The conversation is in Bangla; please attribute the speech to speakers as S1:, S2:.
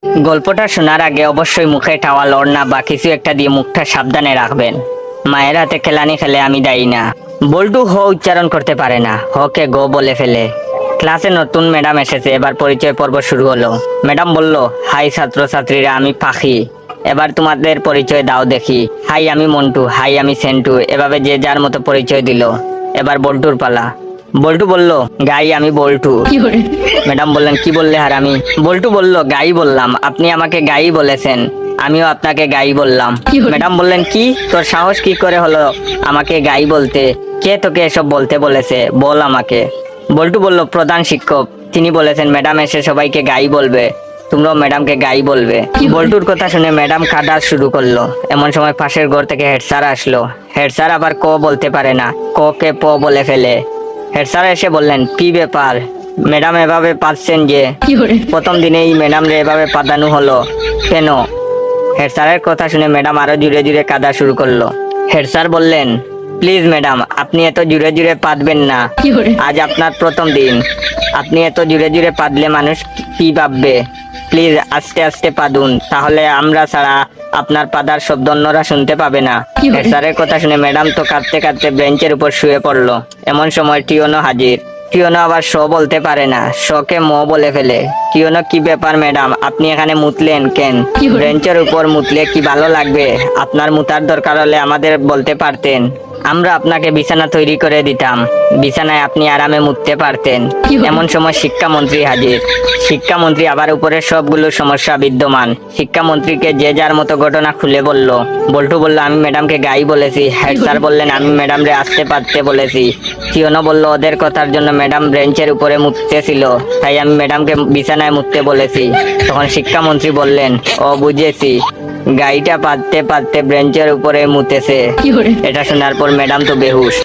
S1: গল্পটা শোনার আগে অবশ্যই মুখে টাওয়াল ওড়না বা কিছু একটা দিয়ে মুখটা সাবধানে রাখবেন। মায়ের হাতে খেলানি খেলে আমি দায়ী না। বল্টু হ উচ্চারণ করতে পারে না, হকে গো বলে ফেলে। ক্লাসে নতুন ম্যাডাম এসেছে, এবার পরিচয় পর্ব শুরু হলো। ম্যাডাম বলল, হাই ছাত্রছাত্রীরা, আমি পাখি। এবার তোমাদের পরিচয় দাও দেখি। হাই আমি মন্টু, হাই আমি সেন্টু। এভাবে যে যার মতো পরিচয় দিল। এবার বল্টুর পালা। বল্টু বলল, গাই আমি বল্টু। ম্যাডাম বললেন, কি বললে হারামি? বল্টু বলল, গাই বললাম, আপনি আমাকে গাই বলেছেন, আমিও আপনাকে গাই বললাম। ম্যাডাম বললেন, কি তোর সাহস কি করে হলো আমাকে গাই বলতে? কে তোকে এসব বলতে বলেছে, বল আমাকে। বল্টু বলল, প্রধান শিক্ষক, তিনি বলেছেন ম্যাডাম এসে সবাইকে গাই বলবে, তোমরাও ম্যাডামকে গাই বলবে। বল্টুর কথা শুনে ম্যাডাম কাঁদা শুরু করলো। এমন সময় পাশের ঘর থেকে হেড স্যার আসলো। হেড স্যার আবার ক বলতে পারে না, ক কে প বলে ফেলে। হেড স্যার এসে বললেন, কি ব্যাপার ম্যাডাম, এভাবে পাচ্ছেন যে? প্রথম দিনেই ম্যাডাম রে এভাবে পাদানো হলো কেন? হেড স্যারের কথা শুনে ম্যাডাম আরো জুড়ে জুড়ে কাঁদা শুরু করলো। হেড স্যার বললেন, প্লিজ ম্যাডাম, আপনি এত জুড়ে জুড়ে পাদবেন না, আজ আপনার প্রথম দিন। আপনি এত জুড়ে জুড়ে পাদলে মানুষ কি ভাববে? প্লিজ আস্তে আস্তে পাদুন, তাহলে আমরা ছাড়া আপনার পাদার শব্দ অন্যরা শুনতে পাবে না। হেড স্যারের কথা শুনে ম্যাডাম তো কাঁদতে কাঁদতে বেঞ্চের উপর শুয়ে পড়লো। এমন সময় টিওনো হাজির। টিওনো আবার শ বলতে পারে না, শকে ম বলে ফেলে। টিওনো, কি ব্যাপার ম্যাডাম, আপনি এখানে মুতলেন কেন? বেঞ্চের উপর মুতলে কি ভালো লাগবে? আপনার মুতার দরকার হলে আমাদের বলতে পারতেন, আমরা আপনাকে বিছানা তৈরি করে দিতাম, বিছানায় আপনি আরামে মুততে পারতেন। এমন সময় শিক্ষামন্ত্রী হাজির। শিক্ষামন্ত্রী আবার উপরে সবগুলো সমস্যা বিদ্যমান। শিক্ষামন্ত্রীকে যে যার মতো ঘটনা খুলে বলল। বল্টু বলল, আমি ম্যাডামকে গাই বলেছি। হেড স্যার বললেন, আমি ম্যাডাম রে আসতে পারতে বলেছি। টিওনো বলল, ওদের কথার জন্য ম্যাডাম বেঞ্চের উপরে মুততেছিল, তাই আমি ম্যাডামকে বিছানায় মুততে বলেছি। তখন শিক্ষামন্ত্রী বললেন, ও বুঝেছি, গাইটা পাততে পাততে বেঞ্চের উপরে মুতেছে। এটা শোনার পর ম্যাডাম তো বেহুশ।